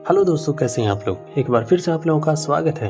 Hello दोस्तों, कैसे हैं आप लोग। एक बार फिर से आप लोगों का स्वागत है।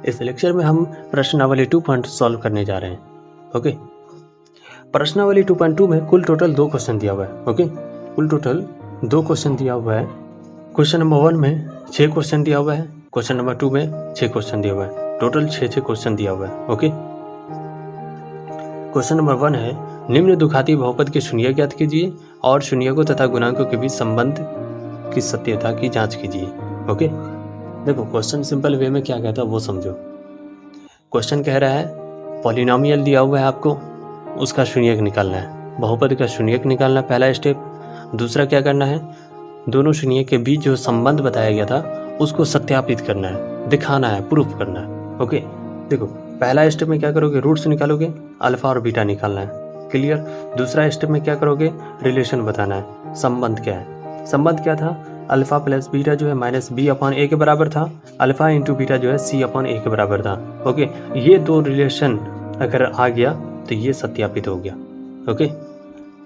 इस लेक्चर में हम प्रश्नावली 2 सॉल्व करने जा रहे हैं। ओके, प्रश्नावली 2.2 में कुल टोटल 2 क्वेश्चन दिया हुआ है। ओके, कुल टोटल 2 क्वेश्चन दिया हुआ है। क्वेश्चन नंबर 1 में 6 क्वेश्चन दिया हुआ है, क्वेश्चन नंबर 2 में 6 क्वेश्चन दिया हुआ है, टोटल 6 क्वेश्चन दिया हुआ है। ओके, क्वेश्चन नंबर 1 है, निम्न दुघाती बहुपद के शून्य ज्ञात कीजिए और शून्यकों तथा गुणांकों के बीच संबंध की सत्यता की जांच कीजिए। ओके, देखो क्वेश्चन सिंपल वे में क्या कहता है वो समझो। क्वेश्चन कह रहा है पॉलिनोमियल दिया हुआ है, आपको उसका शून्यक निकालना है, बहुपद का शून्यक निकालना पहला स्टेप। दूसरा क्या करना है, दोनों शून्य के बीच जो संबंध बताया गया था उसको सत्यापित करना है, दिखाना है, प्रूफ करना है। ओके, देखो पहला स्टेप में क्या करोगे, रूट्स निकालोगे, अल्फा और बीटा निकालना है, क्लियर। दूसरा स्टेप में क्या करोगे, रिलेशन बताना है, संबंध क्या है। संबंध क्या था, अल्फा प्लस बीटा जो है माइनस बी अपॉन ए के बराबर था, अल्फा इंटू बीटा जो है सी अपॉन ए के बराबर था। ओके, ये दो रिलेशन अगर आ गया तो ये सत्यापित हो गया। ओके,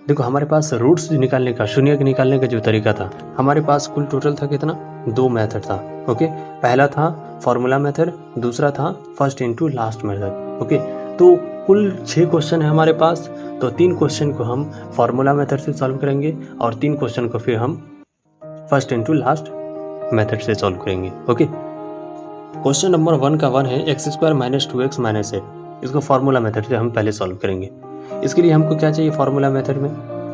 देखो हमारे पास रूट्स निकालने का, शून्यक निकालने का जो तरीका था, हमारे पास कुल टोटल था कितना, 2 मेथड था। ओके, पहला था फॉर्मूला मेथड, दूसरा था first into last method. Okay, तो कुल 6 क्वेश्चन है हमारे पास, तो 3 क्वेश्चन को हम फॉर्मूला मेथड से सॉल्व करेंगे और 3 क्वेश्चन को फिर हम फर्स्ट इनटू लास्ट मेथड से सॉल्व करेंगे। ओके, क्वेश्चन नंबर 1 का 1 है x² - 2x - 8। इसको फार्मूला मेथड से हम पहले सॉल्व करेंगे। इसके लिए हमको क्या चाहिए, फार्मूला मेथड में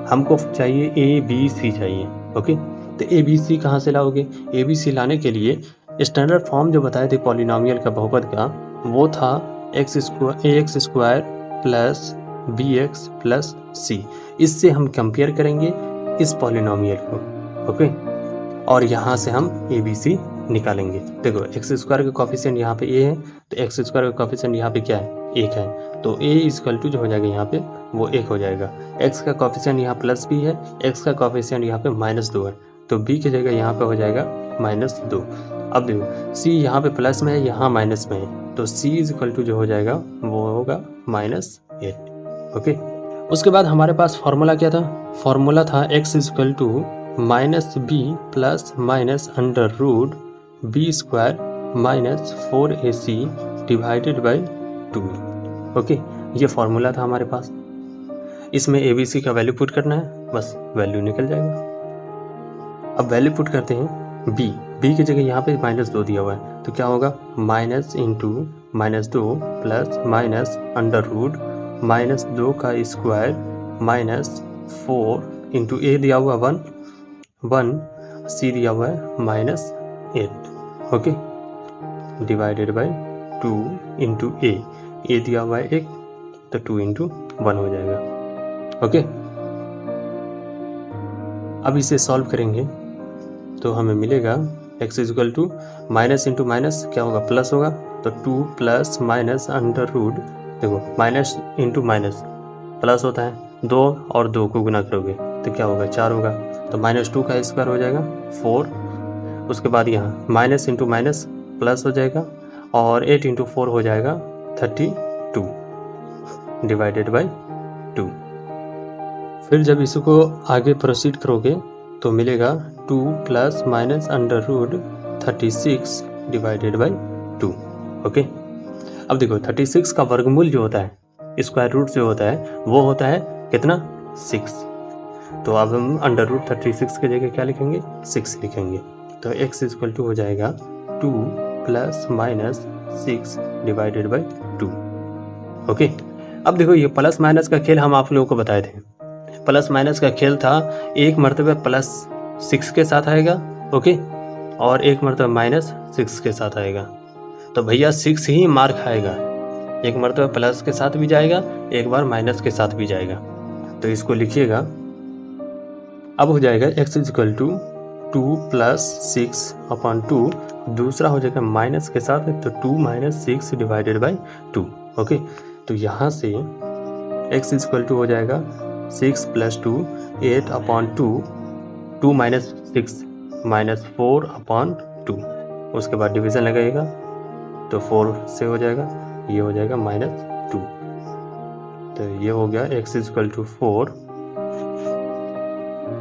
हमको चाहिए ABC चाहिए। ओके, तो ABC कहाँ से लाओगे, ABC लाने के लिए स्टैंडर्ड फॉर्म जो बताए थे पॉलिनोमियल का, बहुपद का, वो था ax² plus bx plus c। इससे हम कंपेयर करेंगे इस पॉलिनोमियल को। ओके, और यहाँ से हम ABC निकालेंगे। देखो x² का कोफिशिएंट यहाँ पे a है, तो x² का कोफिशिएंट यहाँ पे क्या है, 1 है, तो a इक्वल टू जो हो जाएगा यहाँ पे वो 1 हो जाएगा। x का कोफिशिएंट यहाँ प्लस b है, x का कोफिशिएंट यहाँ पे -2 है, तो b की जगह यहाँ पे हो जाएगा -2। अब देखो c यहाँ पे प्लस में है, यहाँ माइनस में है, तो c इक्वल टू जो हो जाएगा वो होगा -8। ओके, उसके बाद हमारे पास फॉर्मूला क्या था, फॉर्मूला था x equal to -b plus minus under root b² -4ac divided by 2। Okay, ये फॉर्मूला था हमारे पास। इसमें ABC का वैल्यू पुट करना है, बस वैल्यू निकल जाएगा। अब वैल्यू पुट करते हैं b की जगह यहाँ पे -2 दिया हुआ है, तो क्या होगा, minus into -2 plus minus under root -2 का स्क्वायर -4 इंटू a दिया हुआ 1 c दिया हुआ है -8। ओके, डिवाइडेड बाई 2 इंटू ए दिया हुआ है 1, तो 2 इंटू 1 हो जाएगा। ओके, अब इसे सॉल्व करेंगे तो हमें मिलेगा x equal to minus into minus क्या होगा, प्लस होगा, तो 2 प्लस माइनस अंडर रूट, देखो माइनस इंटू माइनस प्लस होता है, 2 और 2 को गुना करोगे तो क्या होगा, 4 होगा, तो -2 का स्क्वायर हो जाएगा 4। उसके बाद यहाँ माइनस इंटू माइनस प्लस हो जाएगा और 8 इंटू 4 हो जाएगा 32 डिवाइडेड बाई 2। फिर जब इसको आगे प्रोसीड करोगे तो मिलेगा 2 plus minus under root 36 divided by 2। Okay, अब देखो 36 का वर्गमूल जो होता है, स्क्वायर रूट जो होता है वो होता है कितना, 6। तो अब हम अंडर रूट 36 की जगह क्या लिखेंगे, 6 लिखेंगे, तो x इक्वल टू हो जाएगा 2 plus minus 6 divided by 2। Okay, अब देखो ये प्लस माइनस का खेल हम आप लोगों को बताए थे। प्लस माइनस का खेल था, एक मरतबा +6 के साथ आएगा, ओके, और एक मरतबा -6 के साथ आएगा, तो भैया 6 ही मार खाएगा। एक मरतबा प्लस के साथ भी जाएगा, एक बार माइनस के साथ भी जाएगा, तो इसको लिखिएगा। अब हो जाएगा x equal to 2 plus 6 upon 2, दूसरा हो जाएगा माइनस के साथ, तो 2 माइनस 6 डिवाइडेड बाई 2। ओके, तो यहाँ से x इक्वल टू हो जाएगा 6 प्लस 2 8 अपॉन 2, 2 माइनस 6 -4 अपॉन 2, उसके बाद डिवीज़न लगाइएगा तो 4 से हो जाएगा, ये हो जाएगा -2, तो ये हो गया x इक्वल टू 4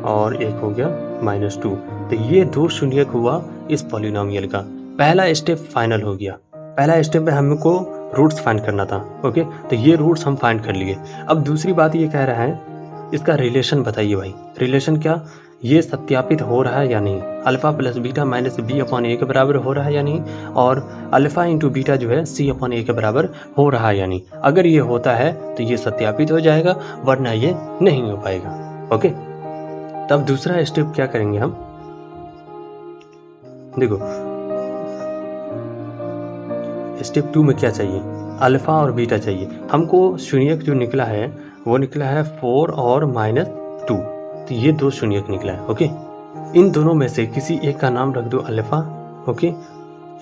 और एक हो गया -2, तो ये 2 शून्यक हुआ इस पॉलिनोमियल का। पहला स्टेप फाइनल हो गया। पहला स्टेप में हमको रूट्स फाइंड करना था। ओके, तो ये रूट्स हम फाइंड कर लिए। अब दूसरी बात ये कह रहा है इसका रिलेशन बताइए भाई। रिलेशन क्या, ये सत्यापित हो रहा है या नहीं, alpha plus beta minus B upon A के बराबर हो रहा है या नहीं, और अल्फा इंटू बीटा जो है सी अपॉन ए के बराबर हो रहा है या नहीं। अगर ये होता है तो ये सत्यापित हो जाएगा, वरना ये नहीं हो पाएगा। ओके, तब दूसरा स्टेप क्या करेंगे हम, देखो स्टेप 2 में क्या चाहिए, अल्फा और बीटा चाहिए हमको। शून्यक जो निकला है वो निकला है 4 और -2, तो ये 2 शून्यक निकला है। ओके, इन दोनों में से किसी एक का नाम रख दो अल्फा। ओके,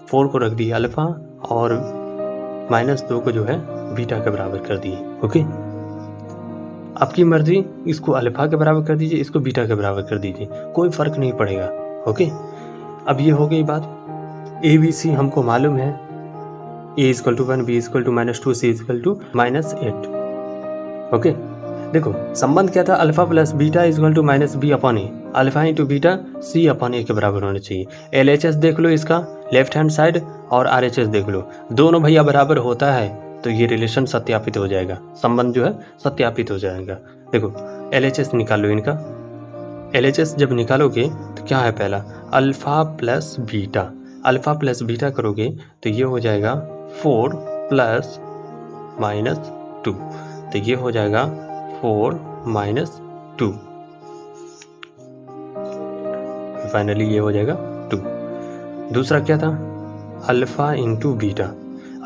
4 को रख दिया अल्फा और -2 को जो है बीटा के बराबर कर दिए। ओके, आपकी मर्जी, इसको अल्फा के बराबर कर दीजिए, इसको बीटा के बराबर कर दीजिए, कोई फर्क नहीं पड़ेगा। ओके, अब ये हो गई बात। ए बी सी हमको मालूम है, a = 1, b = -2, c = -8। ओके, देखो संबंध क्या था, alpha plus beta = -b upon A, alpha into beta c upon A के बराबर होना चाहिए। LHS देख लो इसका लेफ्ट हैंड साइड और RHS देख लो, दोनों भैया बराबर होता है तो ये रिलेशन सत्यापित हो जाएगा, संबंध जो है सत्यापित हो जाएगा। देखो LHS निकाल लो इनका। LHS जब निकालोगे तो क्या है, पहला alpha plus beta, alpha plus beta करोगे तो ये हो जाएगा 4 + -2, तो ये हो जाएगा 4 - 2, फाइनली ये हो जाएगा 2। दूसरा क्या था, alpha into beta,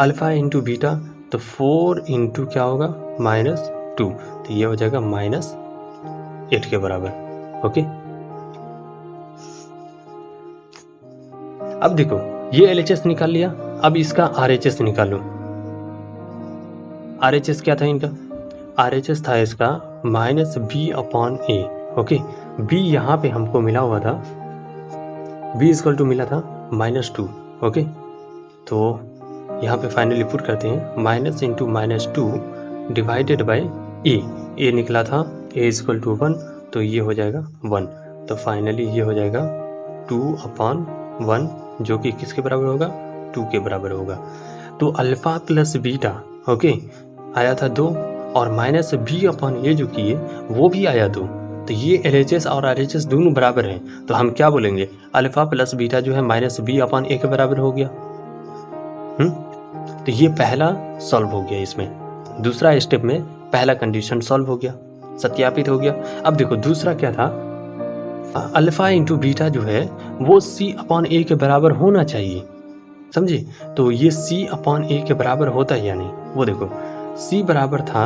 alpha into beta तो 4 इंटू क्या होगा -2, तो ये हो जाएगा -8 के बराबर। ओके, अब देखो ये LHS निकाल लिया, अब इसका RHS निकालो। RHS क्या था इनका, RHS था इसका -b अपॉन ए। ओके, b यहाँ पे हमको मिला हुआ था, b = मिला था -2। ओके, तो यहाँ पे फाइनली पुट करते हैं, माइनस इंटू -2 डिवाइडेड बाय ए निकला था a = 1, तो ये हो जाएगा 1, तो फाइनली ये हो जाएगा 2/1, जो कि किसके बराबर होगा, 2 के बराबर होगा। तो अल्फा प्लस बीटा ओके आया था 2, और -b अपॉन ए जो किए वो भी आया 2, तो ये LHS और RHS दोनों बराबर हैं, तो हम क्या बोलेंगे, अल्फा प्लस बीटा जो है -b अपॉन ए के बराबर हो गया। तो ये पहला सॉल्व हो गया, इसमें दूसरा स्टेप में पहला कंडीशन सॉल्व हो गया, सत्यापित हो गया। अब देखो दूसरा क्या था, अल्फा इंटू बीटा जो है वो c अपॉन ए के बराबर होना चाहिए, समझे। तो ये c अपॉन ए के बराबर होता है या नहीं, वो देखो c बराबर था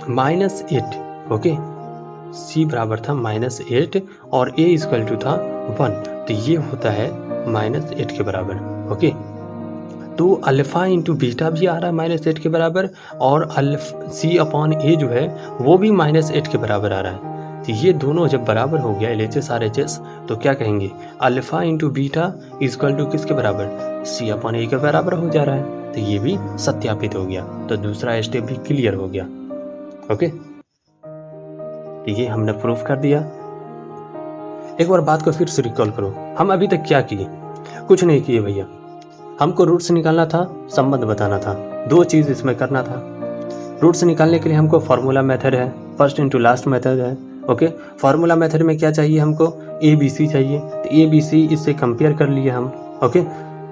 -8, ओके, c बराबर था -8 और a = था 1, तो ये होता है -8 के बराबर। ओके, तो अल्फा इंटू बीटा भी आ रहा है -8 के बराबर, और c अपॉन ए जो है वो भी -8 के बराबर आ रहा है। तो ये दोनों जब बराबर हो गया LHS RHS, तो क्या कहेंगे, अल्फा इंटू बीटा = किसके बराबर, c अपॉन ए के बराबर हो जा रहा है, तो ये भी सत्यापित हो गया, तो दूसरा स्टेप भी क्लियर हो गया। ओके, तो ये हमने प्रूफ कर दिया। एक बार बात को फिर से रिकॉल करो, हम अभी तक क्या किए, कुछ नहीं किए भैया, हमको रूट्स निकालना था, संबंध बताना था, 2 चीज़ इसमें करना था। रूट्स निकालने के लिए हमको फार्मूला मेथड है, फर्स्ट इंटू लास्ट मेथड है। ओके, फार्मूला मेथड में क्या चाहिए हमको, ABC चाहिए, तो ABC इससे कंपेयर कर लिए हम। ओके,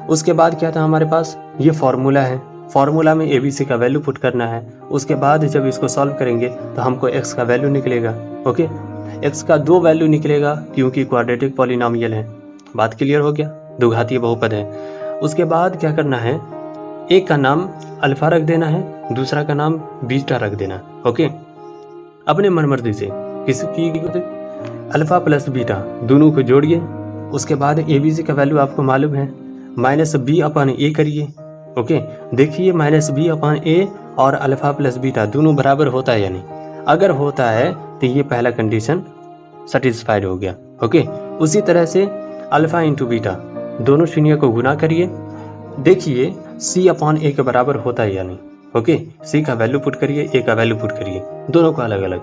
उसके बाद क्या था हमारे पास, ये फार्मूला है, फार्मूला में ABC का वैल्यू पुट करना है, उसके बाद जब इसको सॉल्व करेंगे तो हमको x का वैल्यू निकलेगा। ओके, x का 2 वैल्यू निकलेगा क्योंकि क्वाड्रेटिक पॉलिनोमियल है, बात क्लियर हो गया, द्विघातीय बहुपद है। उसके बाद क्या करना है, एक का नाम अल्फा रख देना है, दूसरा का नाम बीटा रख देना। ओके, अपने मनमर्जी से किसी अल्फा प्लस बीटा दोनों को जोड़िए, उसके बाद ABC का वैल्यू आपको मालूम है, -b अपॉन ए करिए। ओके, देखिए -b अपॉन ए और अल्फा प्लस बीटा दोनों बराबर होता है या नहीं, अगर होता है तो ये पहला कंडीशन सेटिस्फाइड हो गया। ओके, उसी तरह से अल्फा इंटू बीटा दोनों शून्य को गुना करिए, देखिए c अपॉन ए के बराबर होता है या नहीं। ओके, c का वैल्यू पुट करिए, a का वैल्यू पुट करिए, दोनों को अलग अलग,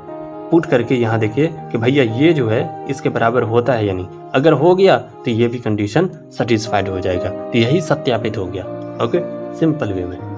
पुट करके यहाँ देखिए कि भैया ये जो है इसके बराबर होता है या नहीं, अगर हो गया तो ये भी कंडीशन सेटिस्फाइड हो जाएगा, तो यही सत्यापित हो गया। ओके, सिंपल वे में।